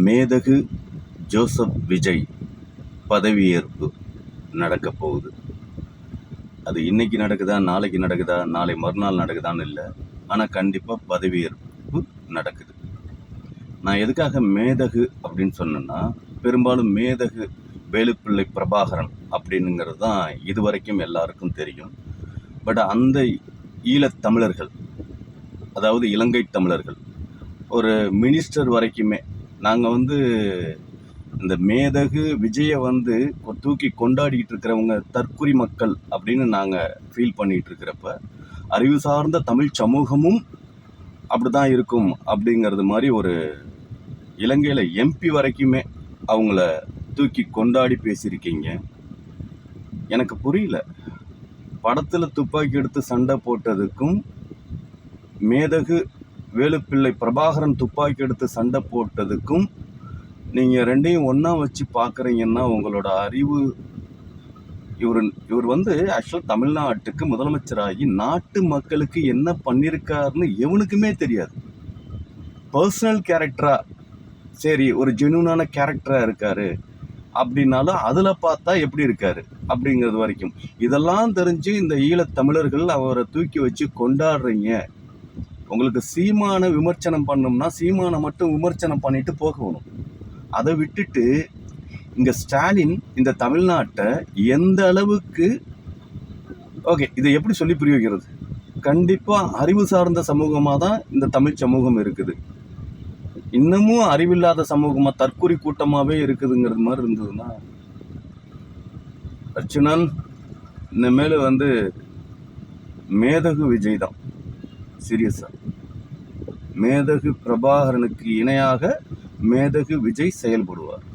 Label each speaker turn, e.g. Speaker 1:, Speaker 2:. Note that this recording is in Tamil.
Speaker 1: மேதகு ஜோசப் விஜய் பதவியேற்பு நடக்க போகுது. அது இன்னைக்கு நடக்குதா, நாளைக்கு நடக்குதா, நாளை மறுநாள் நடக்குதான்னு இல்லை. ஆனால் கண்டிப்பாக பதவியேற்பு நடக்குது. நான் எதுக்காக மேதகு அப்படின்னு சொன்னேன்னா, பெரும்பாலும் மேதகு வேலுப்பிள்ளை பிரபாகரன் அப்படின்னுங்கிறது தான் இதுவரைக்கும் எல்லாருக்கும் தெரியும். பட் அந்த ஈழத்தமிழர்கள், அதாவது இலங்கை தமிழர்கள், ஒரு மினிஸ்டர் வரைக்குமே நாங்கள் இந்த மேதகு விஜயை தூக்கி கொண்டாடிக்கிட்டு இருக்கிறவங்க தற்குறி மக்கள் அப்படின்னு நாங்கள் ஃபீல் பண்ணிகிட்டு இருக்கிறப்ப, அறிவு சார்ந்த தமிழ் சமூகமும் அப்படி தான் இருக்கும் அப்படிங்கிறது மாதிரி ஒரு இலங்கையில் எம்பி வரைக்குமே அவங்கள தூக்கி கொண்டாடி பேசியிருக்கீங்க. எனக்கு புரியல, படத்தில் துப்பாக்கி எடுத்து சண்டை போட்டதுக்கும் மேதகு வேலுப்பிள்ளை பிரபாகரன் துப்பாக்கி எடுத்து சண்டை போட்டதுக்கும் நீங்கள் ரெண்டையும் ஒன்றா வச்சு பார்க்குறீங்கன்னா உங்களோட அறிவு. இவர் ஆக்சுவலாக தமிழ்நாட்டுக்கு முதலமைச்சராகி நாட்டு மக்களுக்கு என்ன பண்ணியிருக்காருன்னு எவனுக்குமே தெரியாது. பர்சனல் கேரக்டரா சரி ஒரு ஜென்யூனான கேரக்டராக இருக்காரு அப்படின்னாலும் அதில் பார்த்தா எப்படி இருக்காரு அப்படிங்கிறது வரைக்கும் இதெல்லாம் தெரிஞ்சு இந்த ஈழத்தமிழர்கள் அவரை தூக்கி வச்சு கொண்டாடுறீங்க. உங்களுக்கு சீமான விமர்சனம் பண்ணோம்னா சீமானை மட்டும் விமர்சனம் பண்ணிட்டு போகணும். அதை விட்டுட்டு இங்கே ஸ்டாலின் இந்த தமிழ்நாட்டை எந்த அளவுக்கு இதை எப்படி சொல்லி புரிய வைக்கிறது? கண்டிப்பாக அறிவு சார்ந்த சமூகமாக தான் இந்த தமிழ் சமூகம் இருக்குது. இன்னமும் அறிவில்லாத சமூகமாக தற்குறி கூட்டமாகவே இருக்குதுங்கிறது மாதிரி இருந்ததுன்னா, அர்ச்சுனன் இனிமேல் மேதகு விஜய் தான். சீரியஸாக மேதகு பிரபாகரனுக்கு இணையாக மேதகு விஜய் செயல்படுவார்.